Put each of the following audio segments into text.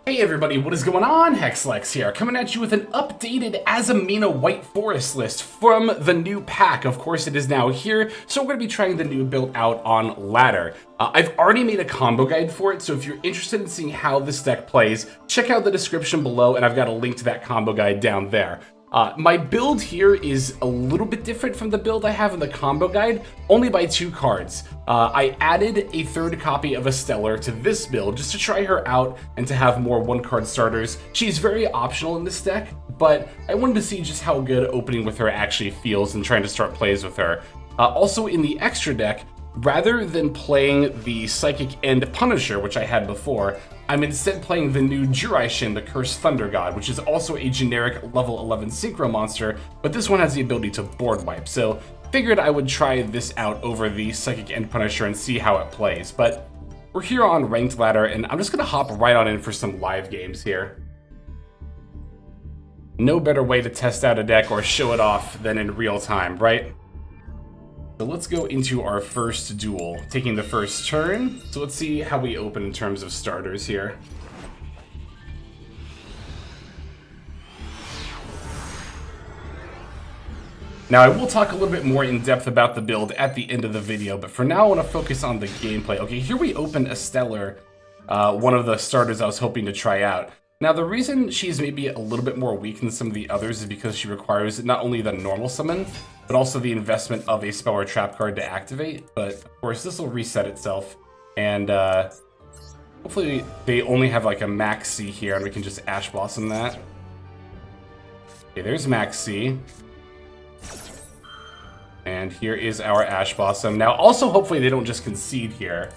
Hey everybody, what is going on? Hexlex here, coming at you with an updated Azamina White Forest list from the new pack. Of course, it is now here, so we're going to be trying the new build out on ladder. I've already made a combo guide for it, so if you're interested in seeing how this deck plays, check out the description below, and I've got a link to that combo guide down there. My build here is a little bit different from the build I have in the combo guide, only by 2 cards. I added a 3rd copy of a Stellar to this build just to try her out and to have more 1-card starters. She's very optional in this deck, but I wanted to see just how good opening with her actually feels and trying to start plays with her. Also in the extra deck, rather than playing the Psychic End Punisher, which I had before, I'm instead playing the new Juraishin, the Cursed Thunder God, which is also a generic level 11 Synchro monster, but this one has the ability to board wipe, so figured I would try this out over the Psychic End Punisher and see how it plays. But we're here on Ranked Ladder, and I'm just going to hop right on in for some live games here. No better way to test out a deck or show it off than in real time, right? So let's go into our first duel, taking the first turn. So let's see how we open in terms of starters here. Now I will talk a little bit more in depth about the build at the end of the video, but for now I want to focus on the gameplay. Okay, here we open a Stellar, one of the starters I was hoping to try out. Now the reason she's maybe a little bit more weak than some of the others is because she requires not only the normal summon, but also the investment of a spell or trap card to activate. But of course this will reset itself, and hopefully they only have like a Max C here and we can just Ash Blossom that. Okay, there's Max C. And here is our Ash Blossom. Now also hopefully they don't just concede here.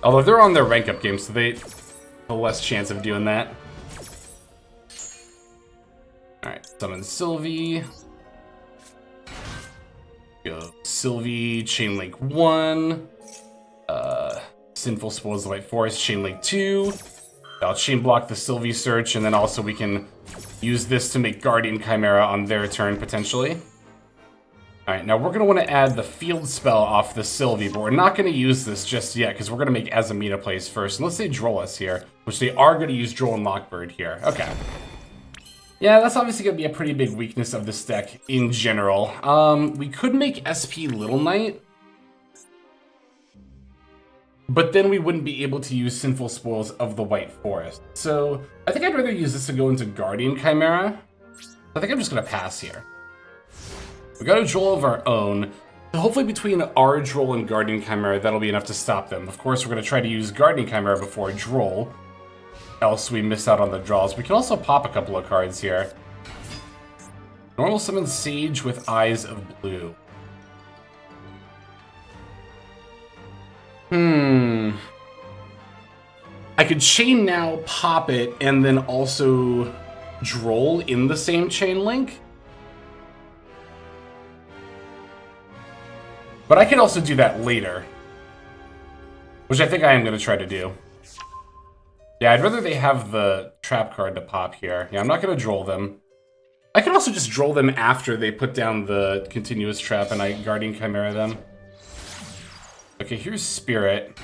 Although they're on their rank up game, so they a less chance of doing that. Alright, summon Sylvie. Go Sylvie, Chainlink 1. Sinful Spoils the White Forest, Chainlink 2. I'll chain block the Sylvie search, and then also we can use this to make Guardian Chimera on their turn, potentially. Alright, now we're going to want to add the field spell off the Sylvie, but we're not going to use this just yet, because we're going to make Azamina plays first. Unless they Droll us here, which they are going to use Droll and Lockbird here. Okay. Yeah, that's obviously going to be a pretty big weakness of this deck in general. We could make SP Little Knight, but then we wouldn't be able to use Sinful Spoils of the White Forest. So I think I'd rather use this to go into Guardian Chimera. I think I'm just going to pass here. We got a Droll of our own. So hopefully between our Droll and Guardian Chimera, that'll be enough to stop them. Of course, we're going to try to use Guardian Chimera before Droll, else we miss out on the draws. We can also pop a couple of cards here. Normal summon Sage with Eyes of Blue. I could chain now, pop it, and then also Droll in the same chain link. But I could also do that later, which I think I am going to try to do. Yeah, I'd rather they have the trap card to pop here. Yeah, I'm not going to Droll them. I could also just Droll them after they put down the continuous trap and I Guardian Chimera them. Okay, here's Spirit.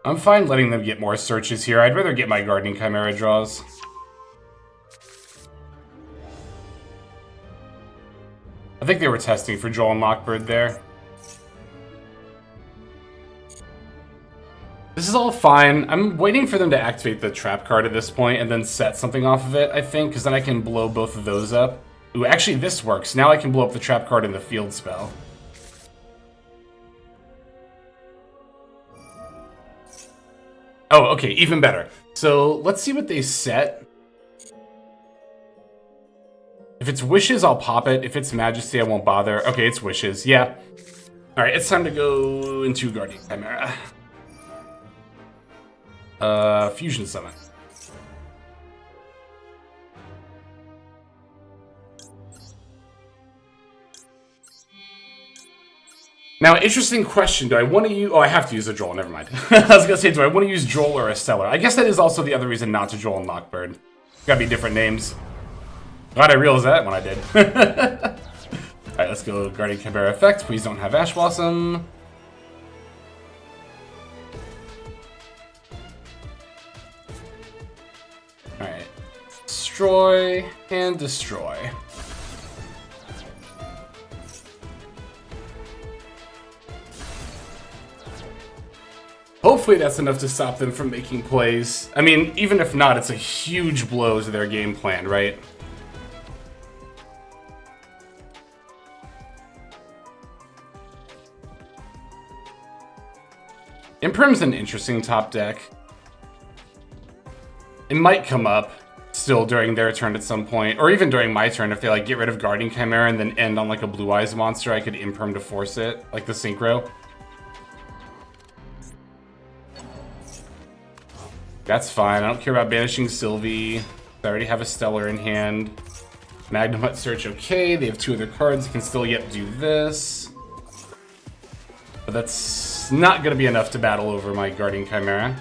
I'm fine letting them get more searches here. I'd rather get my Guardian Chimera draws. I think they were testing for Droll and Lockbird there. This is all fine. I'm waiting for them to activate the trap card at this point and then set something off of it, I think, because then I can blow both of those up. Ooh, actually this works. Now I can blow up the trap card in the field spell. Oh, okay, even better. So let's see what they set. If it's Wishes, I'll pop it. If it's Majesty, I won't bother. Okay, it's Wishes, yeah. Alright, it's time to go into Guardian Chimera. Fusion Summon. Now, interesting question. Do I want to use... Oh, I have to use a Droll. Never mind. I was going to say, do I want to use Droll or a Stellar? I guess that is also the other reason not to Droll and Lockbird. Gotta be different names. Glad I realized that when I did. Alright, let's go Guardian Chimera effect. Please don't have Ash Blossom. destroy, and destroy. Hopefully that's enough to stop them from making plays. I mean, even if not, it's a huge blow to their game plan, right? Imprim's an interesting top deck. It might come up still during their turn at some point, or even during my turn if they like get rid of Guardian Chimera and then end on like a Blue Eyes monster. I could Imprim to force it, like the Synchro. That's fine. I don't care about banishing Sylvie. I already have a Stellar in hand. Magnum Hut Search, okay. They have 2 other cards. They can still yet do this. But that's not going to be enough to battle over my Guardian Chimera.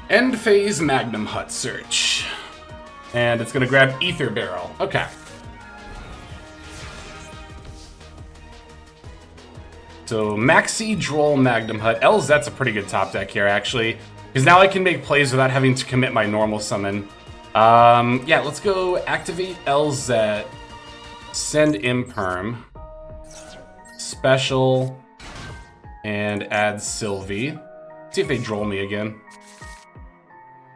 End phase Magnum Hut Search. And it's going to grab Ether Barrel. Okay. So Maxi, Droll, Magnum Hut. Elzet's a pretty good top deck here, actually. Because now I can make plays without having to commit my normal summon. Yeah, let's go activate Elzet. Send Imperm. Special. And add Sylvie. See if they Droll me again.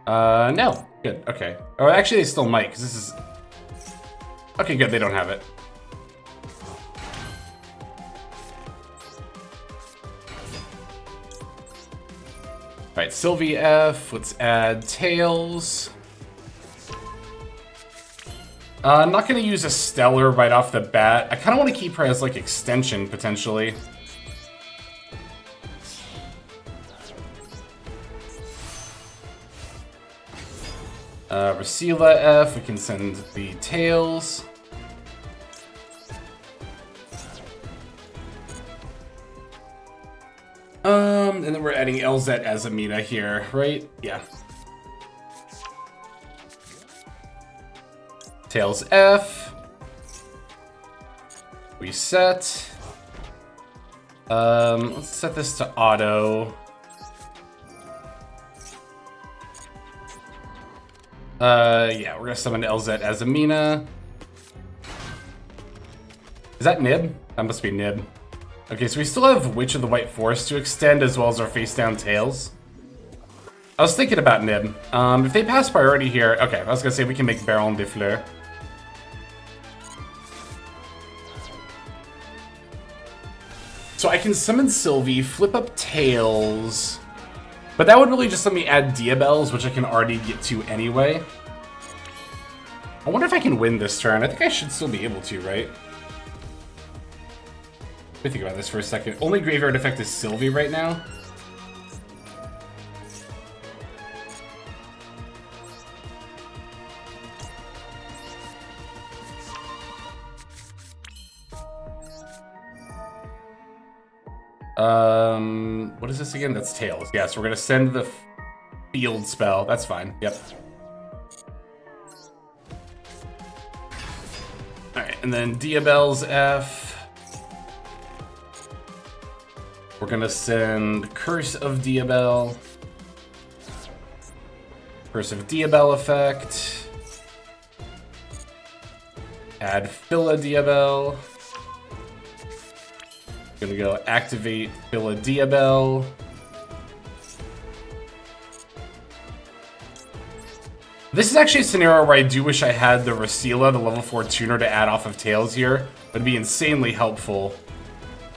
No. Good, okay. Or actually they still might, because this is... Okay, good, they don't have it. Alright, Sylvie F, let's add Tails. I'm not going to use a Stellar right off the bat. I kind of want to keep her as, like, extension, potentially. Rasila F, we can send the Tails. And then we're adding Elzet as Amina here, right? Yeah. Tails F. Reset. Let's set this to auto. Yeah, we're gonna summon Elzet as Amina. Is that Nib? That must be Nib. Okay, so we still have Witch of the White Forest to extend, as well as our face-down Tails. I was thinking about Nib. If they pass priority here... Okay, I was gonna say we can make Baron de Fleur. So I can summon Sylvie, flip up Tails... But that would really just let me add Diabells, which I can already get to anyway. I wonder if I can win this turn. I think I should still be able to, right? Let me think about this for a second. Only graveyard effect is Sylvie right now. What is this again? That's Tails. Yeah, so we're gonna send the field spell. That's fine. Yep. Alright, and then Diabells F. We're gonna send Curse of Diabell. Curse of Diabell effect. Add Phila Diabell. Gonna go activate Phila Diabell. This is actually a scenario where I do wish I had the Rasila, the level 4 tuner, to add off of Tails here. Would be insanely helpful.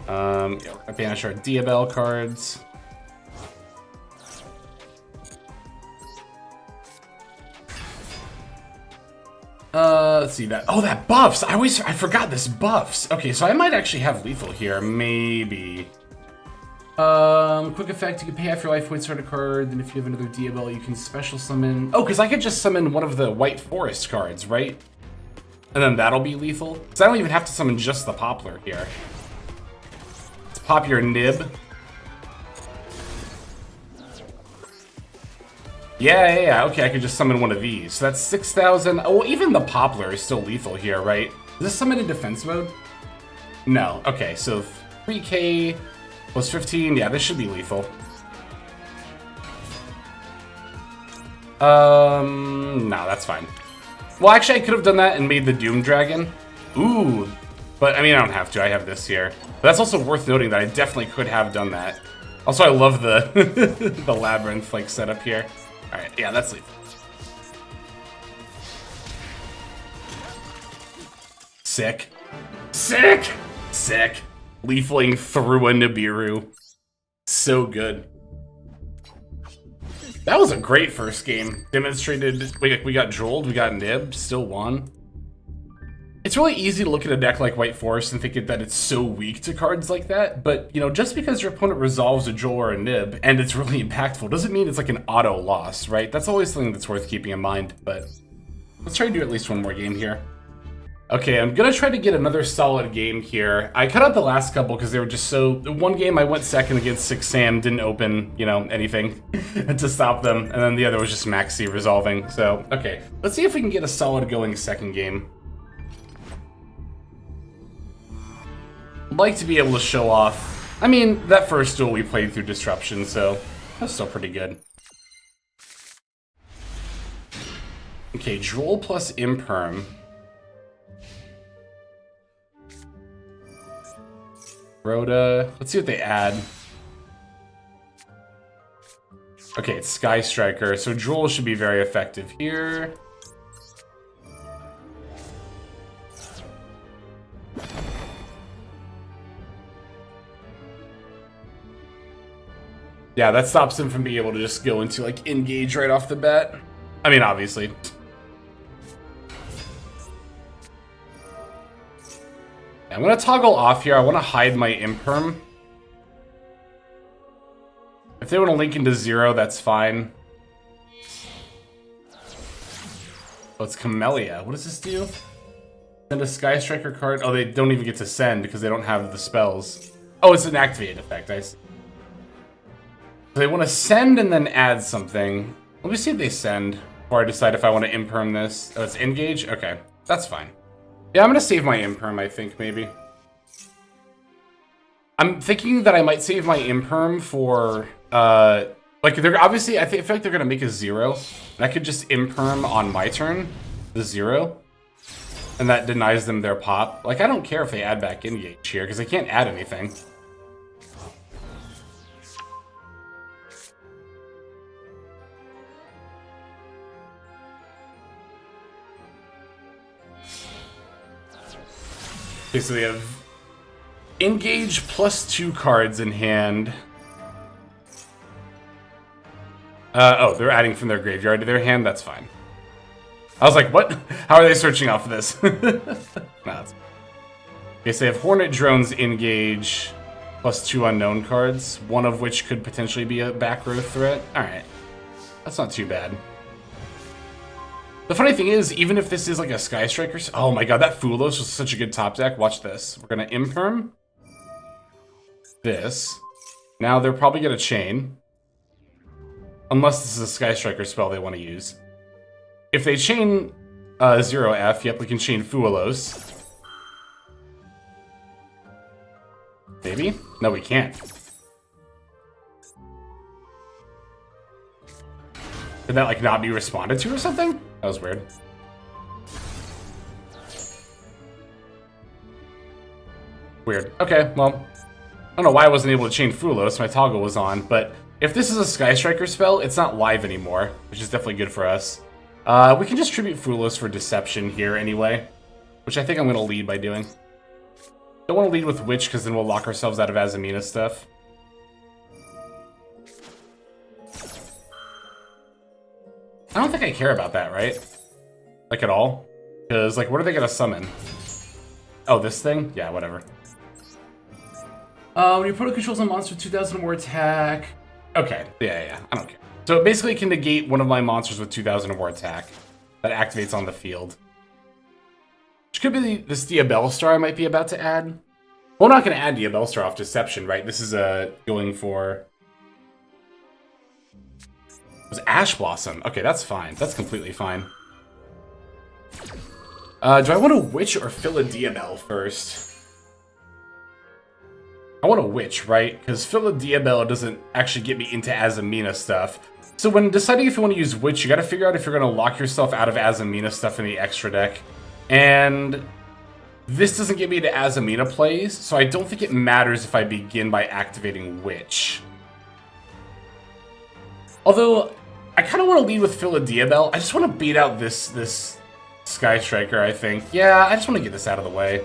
Yeah, we're gonna banish our Diabell cards. Let's see that. Oh, that buffs! I forgot this buffs. Okay, so I might actually have lethal here, maybe. Quick effect, you can pay half your life points, start a card, then if you have another Diabell, you can special summon. Oh, because I could just summon one of the White Forest cards, right? And then that'll be lethal. Because I don't even have to summon just the Poplar here. Let's pop your Nib. Yeah, okay, I could just summon one of these. So that's 6,000. Oh, well, even the Poplar is still lethal here, right? Is this summon in defense mode? No. Okay, so 3k plus 15. Yeah, this should be lethal. No, that's fine. Well, actually, I could have done that and made the Doom Dragon. Ooh. But, I mean, I don't have to. I have this here. But that's also worth noting that I definitely could have done that. Also, I love the the labyrinth like setup here. All right, yeah, that's lethal. Sick. Sick! Sick. Leafling through a Nibiru. So good. That was a great first game. Demonstrated, we got Drolled, we got Nib, still won. It's really easy to look at a deck like White Forest and think that it's so weak to cards like that, but, you know, just because your opponent resolves a Droll or a Nib, and it's really impactful, doesn't mean it's like an auto loss, right? That's always something that's worth keeping in mind, but let's try to do at least one more game here. Okay, I'm gonna try to get another solid game here. I cut out the last couple because they were just so... One game I went second against 6 Sam, didn't open, you know, anything to stop them, and then the other was just Maxi resolving. So, okay, let's see if we can get a solid going second game. I'd like to be able to show off... I mean, that first duel we played through Disruption, so that's still pretty good. Okay, Droll plus Imperm. Rhoda. Let's see what they add. Okay, it's Sky Striker, so Droll should be very effective here. Yeah, that stops him from being able to just go into, like, engage right off the bat. I mean, obviously. I'm gonna toggle off here. I want to hide my Imperm. If they want to link into 0, that's fine. Oh, it's Camellia. What does this do? Send a Sky Striker card. Oh, they don't even get to send because they don't have the spells. Oh, it's an activated effect. I see. So they want to send and then add something. Let me see if they send before I decide if I want to Imperm this. Oh, it's engage? Okay, that's fine. Yeah, I'm gonna save my Imperm, I think, maybe. I'm thinking that I might save my Imperm for, like, they're obviously, I feel like they're gonna make a 0. And I could just Imperm on my turn, the 0. And that denies them their pop. Like, I don't care if they add back engage here, because they can't add anything. Okay, so they have engage plus 2 cards in hand. Oh, they're adding from their graveyard to their hand? That's fine. I was like, what? How are they searching off of this? Nah, okay, so they have Hornet Drones engage plus 2 unknown cards, one of which could potentially be a back row threat. Alright. That's not too bad. The funny thing is, even if this is like a Sky Striker... Oh my god, that Fulos was such a good top deck. Watch this. We're going to Imperm this. Now they're probably going to chain. Unless this is a Sky Striker spell they want to use. If they chain 0F, yep, we can chain Fulos. Maybe? No, we can't. Did that, like, not be responded to or something? That was weird. Weird. Okay, well, I don't know why I wasn't able to chain Fulos. My toggle was on, but if this is a Sky Striker spell, it's not live anymore, which is definitely good for us. We can just tribute Fulos for Deception here anyway, which I think I'm going to lead by doing. Don't want to lead with Witch, because then we'll lock ourselves out of Azamina stuff. I don't think I care about that, right? Like, at all? Because, like, what are they going to summon? Oh, this thing? Yeah, whatever. When your opponent controls a monster with 2,000 or more attack... Okay, yeah, I don't care. So it basically can negate one of my monsters with 2,000 or more attack. That activates on the field. Which could be this Diabellstar I might be about to add. Well, I'm not going to add Diabellstar off Deception, right? This is going for... It was Ash Blossom. Okay, that's fine. That's completely fine. Do I want to Witch or fill a Diabell first? I want a Witch, right? Because Philodiabelle doesn't actually get me into Azamina stuff. So when deciding if you want to use Witch, you got to figure out if you're going to lock yourself out of Azamina stuff in the extra deck. And this doesn't get me to Azamina plays, so I don't think it matters if I begin by activating Witch. Although, I kind of want to lead with Philodiabelle. I just want to beat out this Sky Striker, I think. Yeah, I just want to get this out of the way.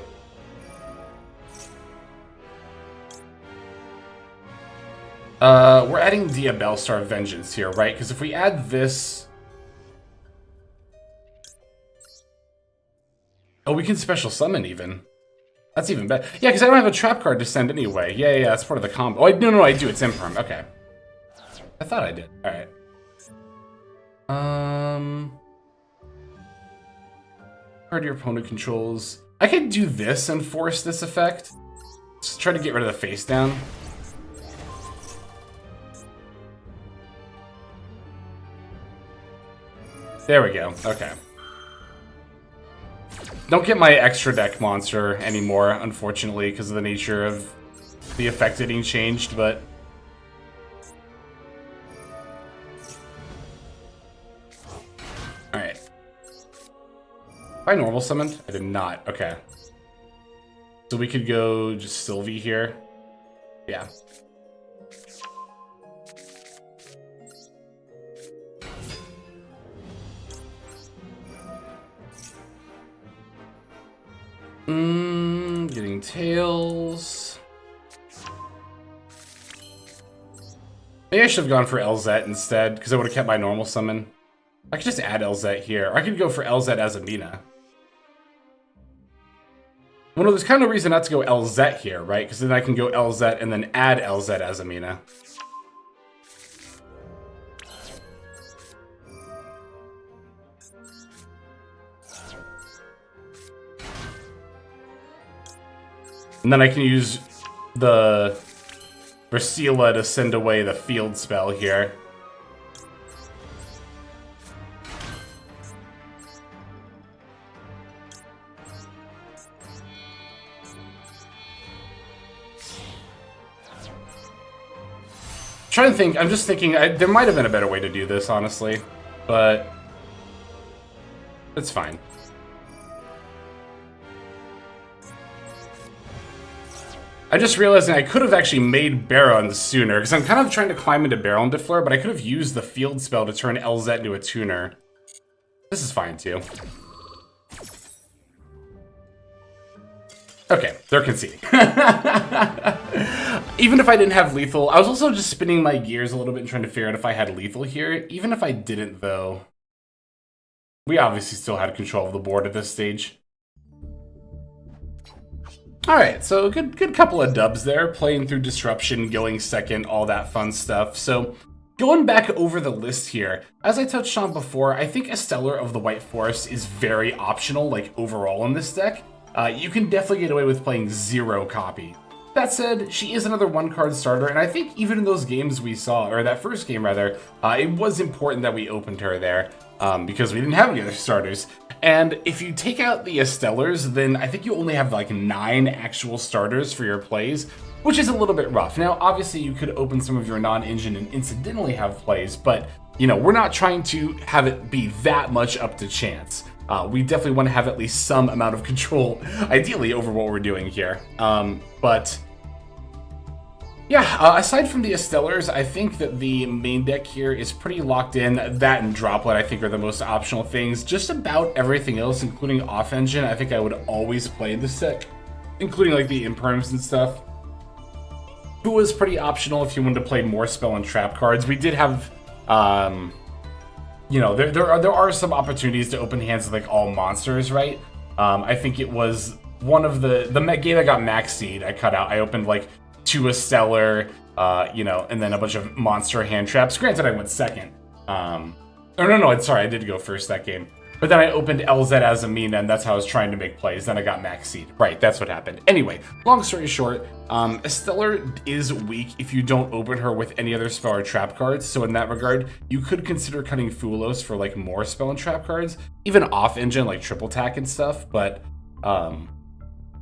We're adding Diabellstar Vengeance here, right? Because if we add this... Oh, we can special summon even. That's even better. Yeah, because I don't have a trap card to send anyway. Yeah, that's part of the combo. Oh, no, I do. It's Imperm. Okay. I thought I did. Alright. Card your opponent controls. I could do this and force this effect. Just try to get rid of the face down. There we go. Okay. Don't get my extra deck monster anymore, unfortunately, because of the nature of the effect getting changed, but... Alright. Have I normal summoned? I did not. Okay. So we could go just Sylvie here. Yeah. Getting Tails. Maybe I should have gone for LZ instead, because I would have kept my normal summon. I could just add LZ here. Or I could go for LZ as Amina. Well, no, there's kind of no reason not to go LZ here, right? Because then I can go LZ and then add LZ as Amina. And then I can use the Brasila to send away the field spell here. Trying to think, I'm just thinking, there might have been a better way to do this, honestly, but it's fine. I just realized I could have actually made Baron sooner, because I'm kind of trying to climb into Baron Defleur, but I could have used the field spell to turn LZ into a tuner. This is fine, too. Okay, they're conceding. Even if I didn't have lethal, I was also just spinning my gears a little bit and trying to figure out if I had lethal here. Even if I didn't, though, we obviously still had control of the board at this stage. Alright, so good couple of dubs there, playing through Disruption, going second, all that fun stuff. So, going back over the list here, as I touched on before, I think a Stellar of the White Forest is very optional, like, overall in this deck. You can definitely get away with playing 0 copy. That said, she is another 1-card starter, and I think even in those games we saw, or that first game rather, it was important that we opened her there, because we didn't have any other starters. And if you take out the Stellars, then I think you only have like 9 actual starters for your plays, which is a little bit rough. Now, obviously you could open some of your non-engine and incidentally have plays, but you know, we're not trying to have it be that much up to chance. We definitely want to have at least some amount of control, ideally, over what we're doing here. But yeah, aside from the Stellars, I think that the main deck here is pretty locked in. That and Droplet, I think, are the most optional things. Just about everything else, including off-engine, I think I would always play this deck, including like the Imperms and stuff. Who was pretty optional if you wanted to play more spell and trap cards. We did have, you know, there are some opportunities to open hands with like all monsters, right? I think it was one of the game that got Max Seed. I cut out. I opened like 2 a Stellar, you know, and then a bunch of monster hand traps. Granted, I went second. Or no, sorry, I did go first that game. But then I opened LZ as Amina, and that's how I was trying to make plays. Then I got Max Seed. Right, that's what happened. Anyway, long story short, a Stellar is weak if you don't open her with any other spell or trap cards. So in that regard, you could consider cutting Fulos for like more spell and trap cards, even off engine like triple tack and stuff. But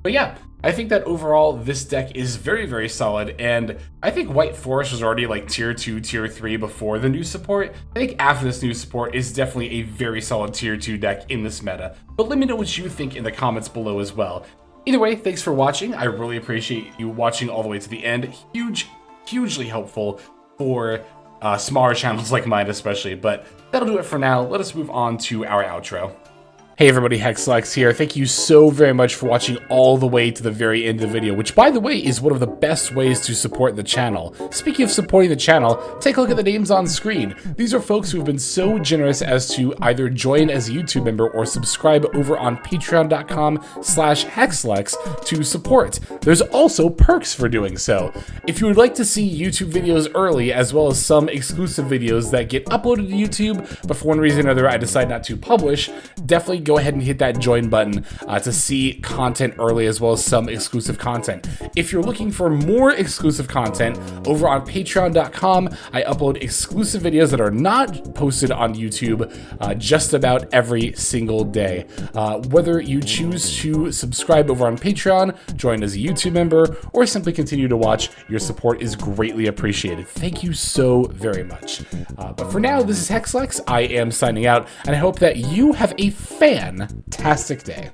But yeah, I think that overall this deck is very, very solid, and I think White Forest was already like tier 2, tier 3 before the new support. I think after this new support is definitely a very solid tier 2 deck in this meta. But let me know what you think in the comments below as well. Either way, thanks for watching. I really appreciate you watching all the way to the end. Hugely helpful for smaller channels like mine especially. But that'll do it for now. Let us move on to our outro. Hey everybody, Hexlex here. Thank you so very much for watching all the way to the very end of the video, which by the way is one of the best ways to support the channel. Speaking of supporting the channel, take a look at the names on screen. These are folks who have been so generous as to either join as a YouTube member or subscribe over on patreon.com/Hexlex to support. There's also perks for doing so. If you would like to see YouTube videos early, as well as some exclusive videos that get uploaded to YouTube, but for one reason or another I decide not to publish, definitely go ahead and hit that join button to see content early, as well as some exclusive content. If you're looking for more exclusive content, over on patreon.com, I upload exclusive videos that are not posted on YouTube just about every single day. Whether you choose to subscribe over on Patreon, join as a YouTube member, or simply continue to watch, your support is greatly appreciated. Thank you so very much. But for now, this is Hexlex. I am signing out, and I hope that you have a fantastic day.